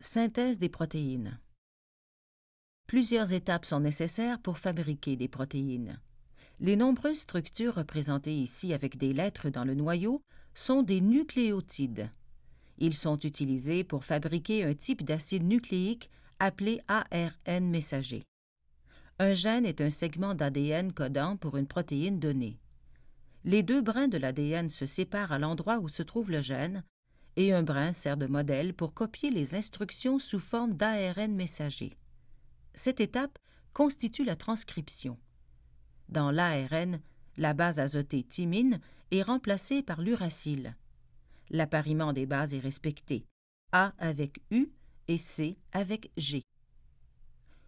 Synthèse des protéines. Plusieurs étapes sont nécessaires pour fabriquer des protéines. Les nombreuses structures représentées ici avec des lettres dans le noyau sont des nucléotides. Ils sont utilisés pour fabriquer un type d'acide nucléique appelé ARN messager. Un gène est un segment d'ADN codant pour une protéine donnée. Les deux brins de l'ADN se séparent à l'endroit où se trouve le gène, et un brin sert de modèle pour copier les instructions sous forme d'ARN messager. Cette étape constitue la transcription. Dans l'ARN, la base azotée thymine est remplacée par l'uracile. L'appariement des bases est respecté, A avec U et C avec G.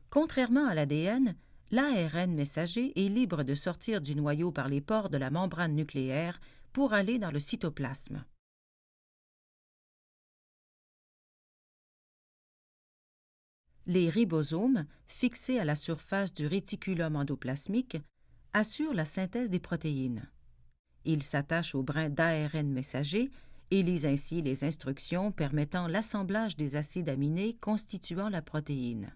Contrairement à l'ADN, l'ARN messager est libre de sortir du noyau par les pores de la membrane nucléaire pour aller dans le cytoplasme. Les ribosomes, fixés à la surface du réticulum endoplasmique, assurent la synthèse des protéines. Ils s'attachent au brin d'ARN messager et lisent ainsi les instructions permettant l'assemblage des acides aminés constituant la protéine.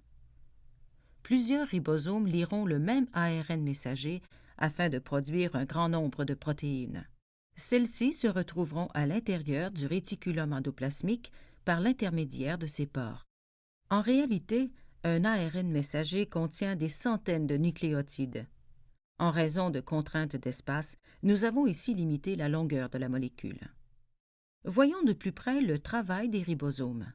Plusieurs ribosomes liront le même ARN messager afin de produire un grand nombre de protéines. Celles-ci se retrouveront à l'intérieur du réticulum endoplasmique par l'intermédiaire de ses pores. En réalité, un ARN messager contient des centaines de nucléotides. En raison de contraintes d'espace, nous avons ici limité la longueur de la molécule. Voyons de plus près le travail des ribosomes.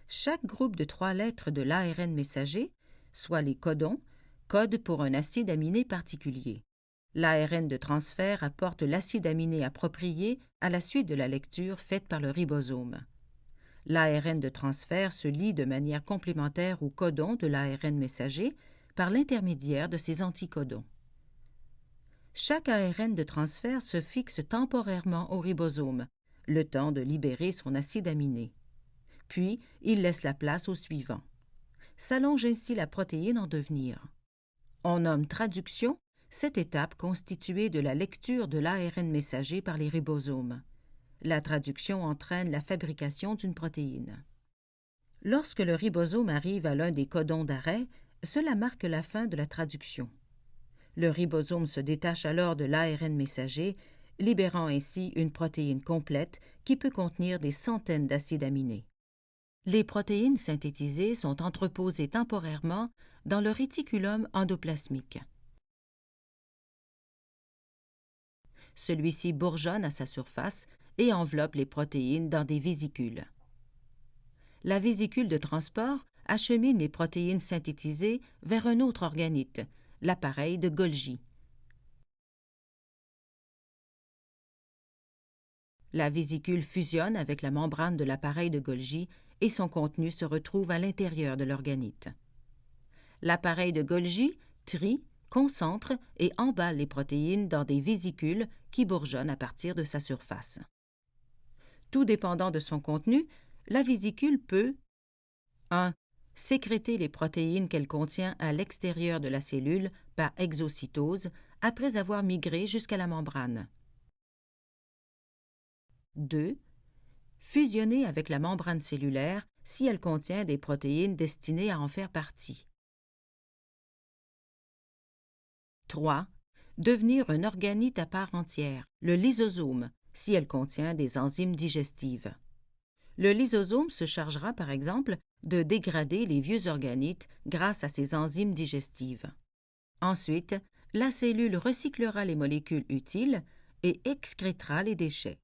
Chaque groupe de 3 lettres de l'ARN messager, soit les codons, code pour un acide aminé particulier. L'ARN de transfert apporte l'acide aminé approprié à la suite de la lecture faite par le ribosome. L'ARN de transfert se lie de manière complémentaire au codon de l'ARN messager par l'intermédiaire de ses anticodons. Chaque ARN de transfert se fixe temporairement au ribosome, le temps de libérer son acide aminé. Puis, il laisse la place au suivant. S'allonge ainsi la protéine en devenir. On nomme traduction cette étape constituée de la lecture de l'ARN messager par les ribosomes. La traduction entraîne la fabrication d'une protéine. Lorsque le ribosome arrive à l'un des codons d'arrêt, cela marque la fin de la traduction. Le ribosome se détache alors de l'ARN messager, libérant ainsi une protéine complète qui peut contenir des centaines d'acides aminés. Les protéines synthétisées sont entreposées temporairement dans le réticulum endoplasmique. Celui-ci bourgeonne à sa surface et enveloppe les protéines dans des vésicules. La vésicule de transport achemine les protéines synthétisées vers un autre organite, l'appareil de Golgi. La vésicule fusionne avec la membrane de l'appareil de Golgi et son contenu se retrouve à l'intérieur de l'organite. L'appareil de Golgi trie, concentre et emballe les protéines dans des vésicules qui bourgeonnent à partir de sa surface. Tout dépendant de son contenu, la vésicule peut 1. Sécréter les protéines qu'elle contient à l'extérieur de la cellule par exocytose après avoir migré jusqu'à la membrane. 2. Fusionner avec la membrane cellulaire si elle contient des protéines destinées à en faire partie. 3. Devenir un organite à part entière, le lysosome, si elle contient des enzymes digestives. Le lysosome se chargera, par exemple, de dégrader les vieux organites grâce à ses enzymes digestives. Ensuite, la cellule recyclera les molécules utiles et excrétera les déchets.